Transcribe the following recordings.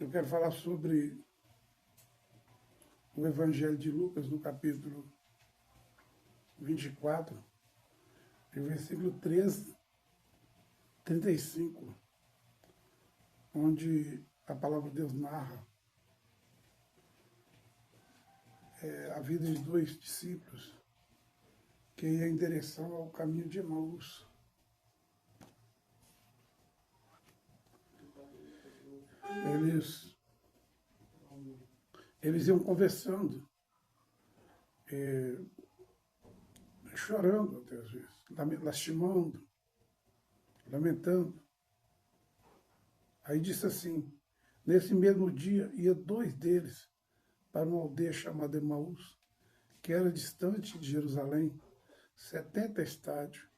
Eu quero falar sobre o Evangelho de Lucas, no capítulo 24, no versículo 13, 35, onde a palavra de Deus narra a vida de dois discípulos que iam em direção ao caminho de Emaús. Eles iam conversando, chorando até às vezes, lastimando, lamentando. Aí disse assim: nesse mesmo dia ia dois deles para uma aldeia chamada Emaús, que era distante de Jerusalém, 70 estádios.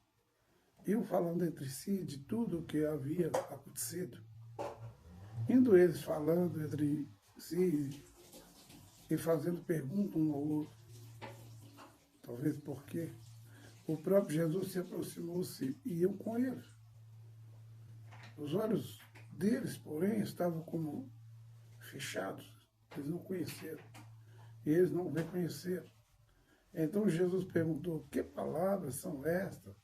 Iam falando entre si de tudo o que havia acontecido. Indo eles falando entre si e fazendo perguntas um ao outro, talvez porque o próprio Jesus se aproximou-se e iam com eles. Os olhos deles, porém, estavam como fechados, eles não conheceram, e eles não reconheceram. Então Jesus perguntou: que palavras são estas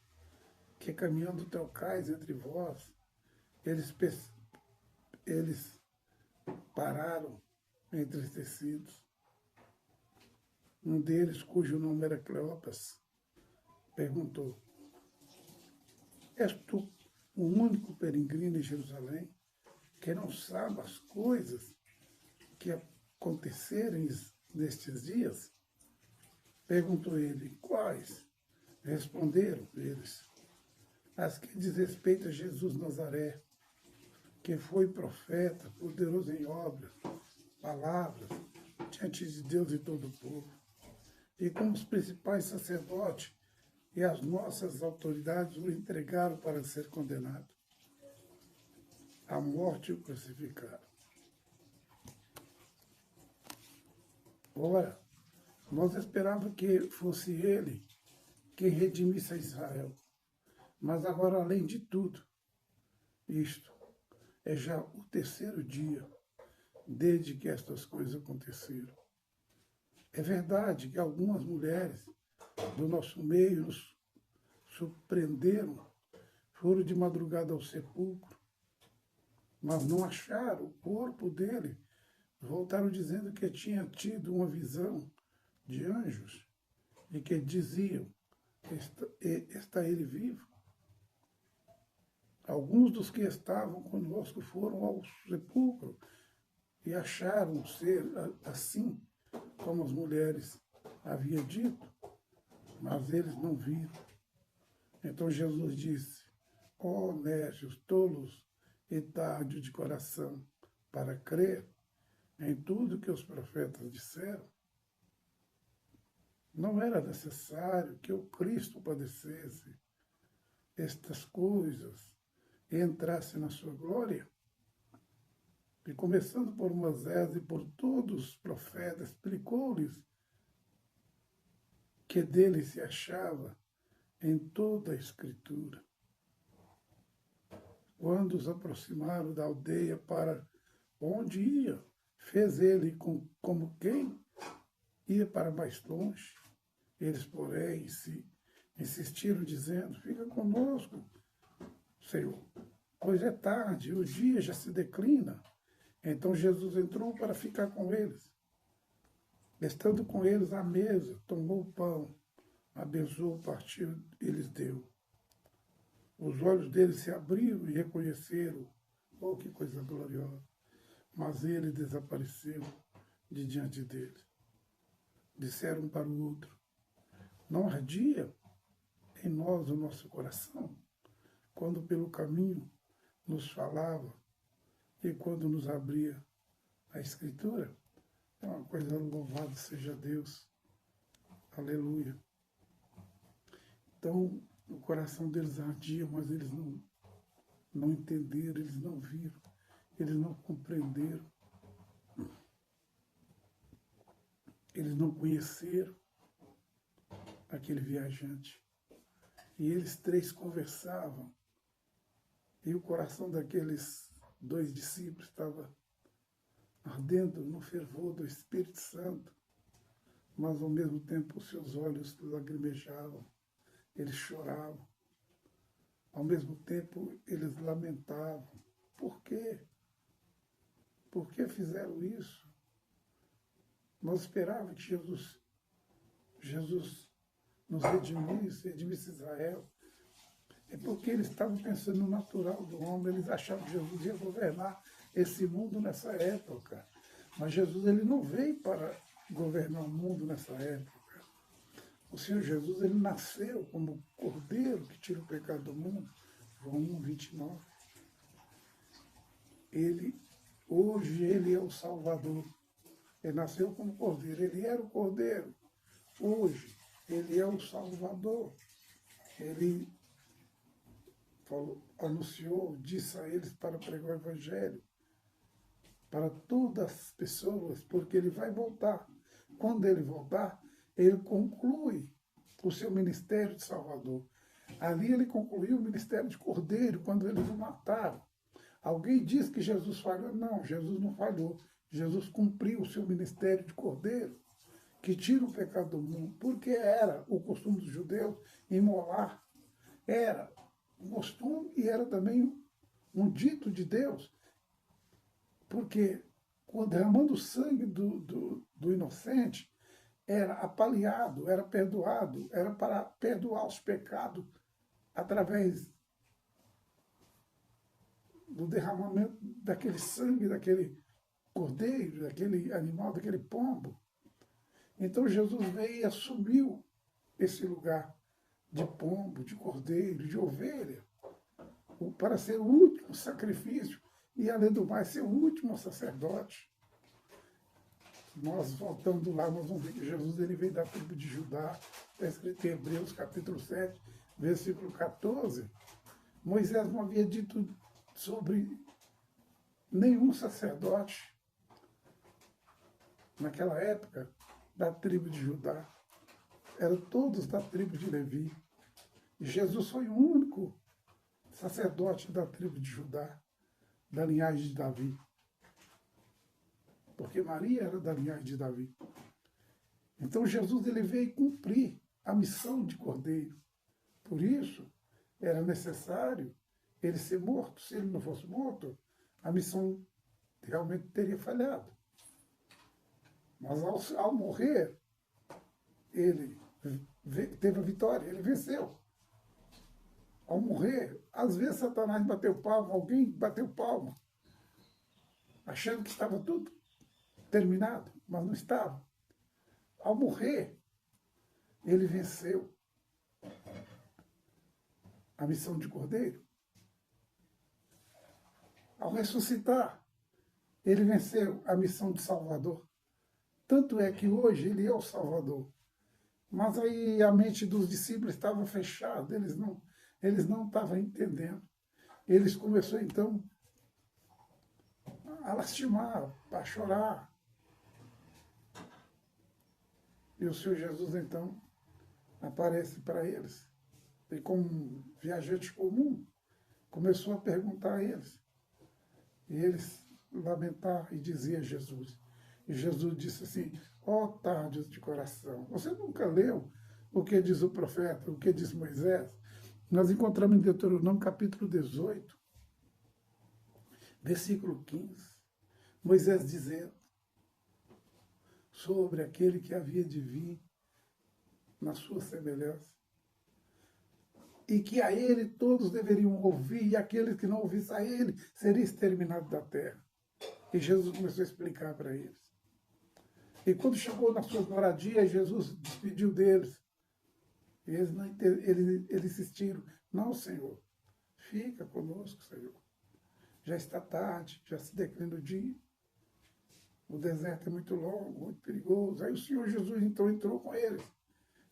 que caminhando trocais entre vós? Eles pararam entristecidos. Um deles, cujo nome era Cleopas, perguntou: és tu o único peregrino em Jerusalém que não sabe as coisas que acontecerem nestes dias? Perguntou ele: quais? Responderam eles: as que diz respeito a Jesus Nazaré, que foi profeta, poderoso em obras, palavras, diante de Deus e todo o povo. E como os principais sacerdotes e as nossas autoridades o entregaram para ser condenado. À morte o crucificaram. Ora, nós esperávamos que fosse ele quem redimisse a Israel. Mas agora, além de tudo, isto é já o terceiro dia desde que estas coisas aconteceram. É verdade que algumas mulheres do nosso meio nos surpreenderam, foram de madrugada ao sepulcro, mas não acharam o corpo dele. Voltaram dizendo que tinha tido uma visão de anjos e que diziam: está ele vivo? Alguns dos que estavam conosco foram ao sepulcro e acharam ser assim como as mulheres haviam dito, mas eles não viram. Então Jesus disse: ó nécios, tolos e tardios de coração, para crer em tudo que os profetas disseram. Não era necessário que o Cristo padecesse estas coisas e entrasse na sua glória? E começando por Moisés e por todos os profetas, explicou-lhes que dele se achava em toda a Escritura. Quando os aproximaram da aldeia para onde ia, fez ele como quem ia para mais longe. Eles, porém, insistiram, dizendo: fica conosco, Senhor, pois é tarde, o dia já se declina. Então Jesus entrou para ficar com eles. Estando com eles à mesa, tomou o pão, abençoou, partiu e lhes deu. Os olhos deles se abriram e reconheceram. Oh, que coisa gloriosa! Mas ele desapareceu de diante deles. Disseram um para o outro: não ardia em nós o nosso coração, quando pelo caminho nos falava e quando nos abria a Escritura? É uma coisa, louvado seja Deus. Aleluia. Então, o coração deles ardia, mas eles não entenderam, eles não viram, eles não compreenderam, eles não conheceram aquele viajante. E eles três conversavam, e o coração daqueles dois discípulos estava ardendo no fervor do Espírito Santo, mas ao mesmo tempo os seus olhos lagrimejavam, eles choravam, ao mesmo tempo eles lamentavam. Por quê? Por que fizeram isso? Nós esperávamos que Jesus nos redimisse Israel. É porque eles estavam pensando no natural do homem, eles achavam que Jesus ia governar esse mundo nessa época. Mas Jesus ele não veio para governar o mundo nessa época. O Senhor Jesus ele nasceu como cordeiro que tira o pecado do mundo. João 1:29. Hoje ele é o Salvador. Ele nasceu como cordeiro, ele era o cordeiro. Hoje ele é o Salvador. Ele anunciou, disse a eles para pregar o Evangelho para todas as pessoas, porque ele vai voltar. Quando ele voltar, ele conclui o seu ministério de Salvador. Ali ele concluiu o ministério de Cordeiro, quando eles o mataram. Alguém diz que Jesus falhou? Não, Jesus não falhou. Jesus cumpriu o seu ministério de Cordeiro, que tira o pecado do mundo, porque era o costume dos judeus imolar. Era um costume e era também um dito de Deus, porque derramando o sangue do inocente, era apaleado, era perdoado, era para perdoar os pecados através do derramamento daquele sangue, daquele cordeiro, daquele animal, daquele pombo. Então Jesus veio e assumiu esse lugar de pombo, de cordeiro, de ovelha, para ser o último sacrifício e, além do mais, ser o último sacerdote. Nós, voltando lá, nós vamos ver que Jesus ele veio da tribo de Judá, está escrito em Hebreus capítulo 7, versículo 14. Moisés não havia dito sobre nenhum sacerdote naquela época da tribo de Judá. Eram todos da tribo de Levi. E Jesus foi o único sacerdote da tribo de Judá, da linhagem de Davi. Porque Maria era da linhagem de Davi. Então Jesus ele veio cumprir a missão de cordeiro. Por isso, era necessário ele ser morto. Se ele não fosse morto, a missão realmente teria falhado. Mas ao morrer, ele teve a vitória, ele venceu. Ao morrer, às vezes Satanás bateu palma, alguém bateu palma, achando que estava tudo terminado, mas não estava. Ao morrer, ele venceu a missão de cordeiro. Ao ressuscitar, ele venceu a missão de Salvador. Tanto é que hoje ele é o Salvador. Mas aí a mente dos discípulos estava fechada, eles não estavam entendendo. Eles começaram então a lastimar, a chorar. E o Senhor Jesus então aparece para eles. E como um viajante comum, começou a perguntar a eles. E eles lamentaram e diziam a Jesus. E Jesus disse assim, ó tardos de coração, você nunca leu o que diz o profeta, o que diz Moisés? Nós encontramos em Deuteronômio capítulo 18, versículo 15, Moisés dizendo sobre aquele que havia de vir na sua semelhança, e que a ele todos deveriam ouvir, e aqueles que não ouvissem a ele seria exterminado da terra. E Jesus começou a explicar para eles. E quando chegou nas suas moradias, Jesus despediu deles. E eles insistiram, não, Senhor, fica conosco, Senhor. Já está tarde, já se declina o dia. O deserto é muito longo, muito perigoso. Aí o Senhor Jesus então entrou com eles.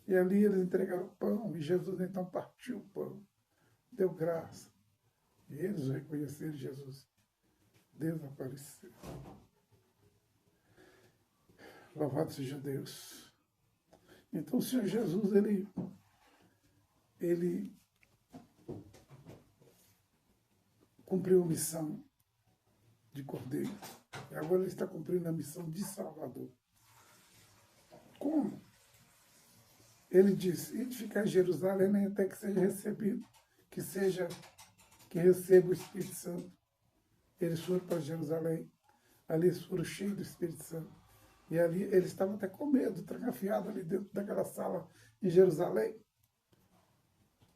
E ali eles entregaram o pão, e Jesus então partiu o pão, deu graça. E eles reconheceram Jesus. Deus apareceu. Louvado seja Deus. Então o Senhor Jesus, ele cumpriu a missão de cordeiro. E agora ele está cumprindo a missão de Salvador. Como? Ele diz, e de ficar em Jerusalém nem até que seja recebido, que receba o Espírito Santo. Eles foram para Jerusalém, ali eles foram cheios do Espírito Santo. E ali eles estavam até com medo, trancafiados ali dentro daquela sala em Jerusalém.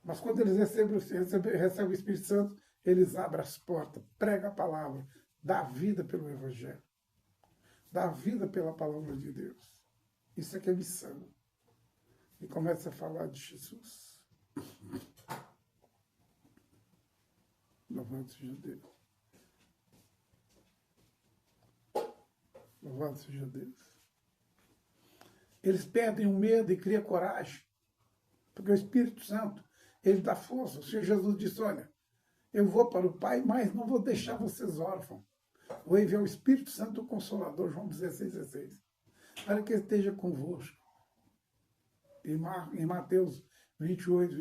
Mas quando eles recebem o Espírito Santo, eles abrem as portas, pregam a palavra, dá vida pelo Evangelho, dá vida pela palavra de Deus. Isso é que é missão. E começa a falar de Jesus. Louvado seja Deus. Louvado seja Deus. Eles perdem o medo e criam coragem. Porque o Espírito Santo, ele dá força. O Senhor Jesus disse, olha, eu vou para o Pai, mas não vou deixar vocês órfãos. Vou enviar o Espírito Santo, o Consolador, João 16,16, para que esteja convosco. Em Mateus 28,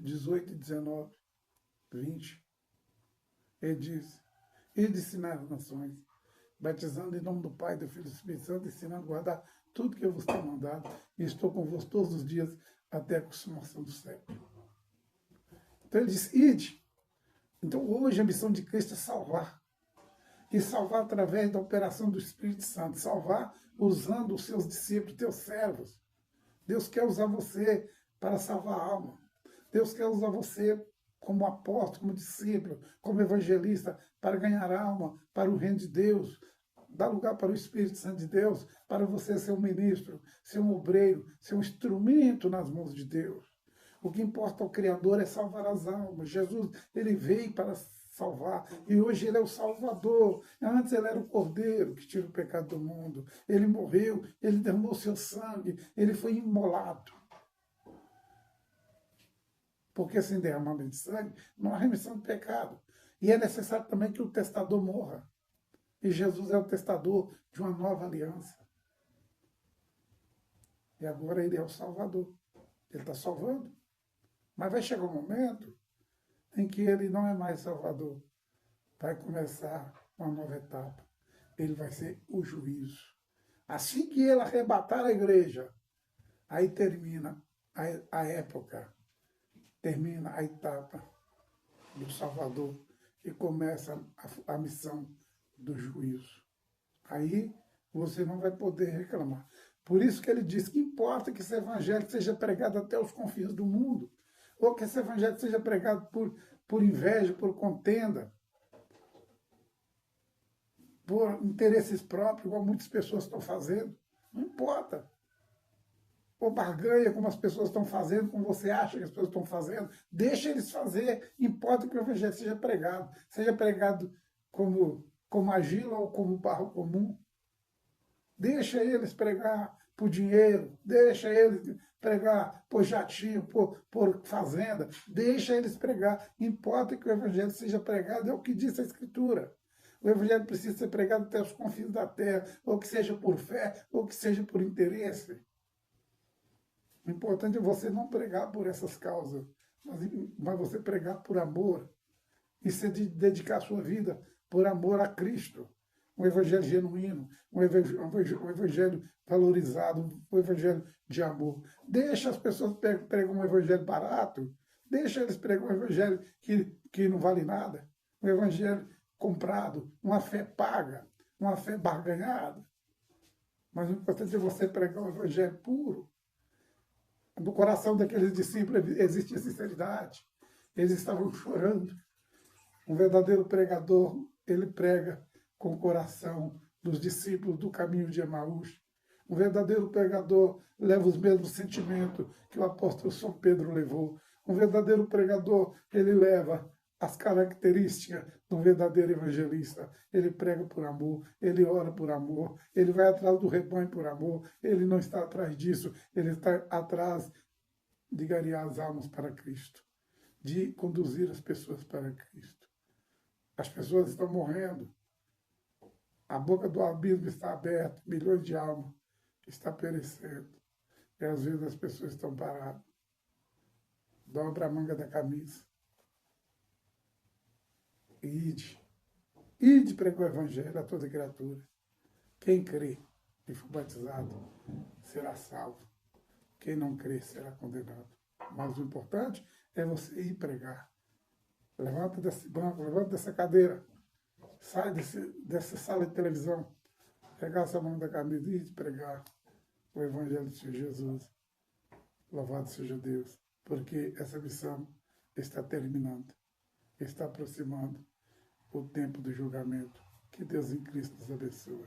18 e 19, 20, ele diz, e de ensinar as nações, batizando em nome do Pai, do Filho e do Espírito Santo, ensinando a guardar tudo que eu vos tenho mandado, e estou convosco todos os dias até a consumação do século. Então ele diz, ide. Então hoje a missão de Cristo é salvar. E salvar através da operação do Espírito Santo. Salvar usando os seus discípulos, teus servos. Deus quer usar você para salvar a alma. Deus quer usar você como apóstolo, como discípulo, como evangelista, para ganhar alma, para o reino de Deus. Dar lugar para o Espírito Santo de Deus, para você ser um ministro, ser um obreiro, ser um instrumento nas mãos de Deus. O que importa ao Criador é salvar as almas. Jesus, ele veio para salvar, e hoje ele é o Salvador. Antes ele era o Cordeiro que tira o pecado do mundo. Ele morreu, ele derramou seu sangue, ele foi imolado. Porque sem derramamento de sangue não há remissão de pecado. E é necessário também que o testador morra. E Jesus é o testador de uma nova aliança. E agora ele é o Salvador. Ele está salvando. Mas vai chegar um momento em que ele não é mais Salvador. Vai começar uma nova etapa. Ele vai ser o juízo. Assim que ele arrebatar a igreja, aí termina a época, termina a etapa do Salvador e começa a missão do juízo. Aí você não vai poder reclamar. Por isso que ele diz que importa que esse evangelho seja pregado até os confins do mundo, ou que esse evangelho seja pregado por inveja, por contenda, por interesses próprios, igual muitas pessoas estão fazendo. Não importa. Ou barganha, como as pessoas estão fazendo, como você acha que as pessoas estão fazendo. Deixa eles fazer. Importa que o evangelho seja pregado. Seja pregado como argila ou como barro comum. Deixa eles pregar por dinheiro. Deixa eles pregar por jatinho, por fazenda. Deixa eles pregar. Importa que o evangelho seja pregado. É o que diz a Escritura. O evangelho precisa ser pregado até os confins da terra, ou que seja por fé, ou que seja por interesse. O importante é você não pregar por essas causas, mas você pregar por amor. E se dedicar a sua vida por amor a Cristo. Um evangelho genuíno, um evangelho valorizado, um evangelho de amor. Deixa as pessoas pregar um evangelho barato, deixa eles pregar um evangelho que não vale nada, um evangelho comprado, uma fé paga, uma fé barganhada. Mas o importante é você pregar um evangelho puro. No coração daqueles discípulos existe a sinceridade. Eles estavam chorando. Um verdadeiro pregador, ele prega com o coração dos discípulos do caminho de Emaús. Um verdadeiro pregador leva os mesmos sentimentos que o apóstolo São Pedro levou. Um verdadeiro pregador, ele leva as características de um verdadeiro evangelista. Ele prega por amor, ele ora por amor, ele vai atrás do rebanho por amor, ele não está atrás disso, ele está atrás de ganhar as almas para Cristo, de conduzir as pessoas para Cristo. As pessoas estão morrendo, a boca do abismo está aberta, milhões de almas estão perecendo, e às vezes as pessoas estão paradas. Dobra a manga da camisa. Ide. Ide pregar o evangelho a toda criatura. Quem crê e for batizado será salvo. Quem não crê será condenado. Mas o importante é você ir pregar. Levanta desse banco, levanta dessa cadeira. Sai dessa sala de televisão. Pegar essa mão da camisa e ir pregar o evangelho do Senhor Jesus. Louvado seja Deus. Porque essa missão está terminando. Está aproximando o tempo do julgamento. Que Deus em Cristo nos abençoe.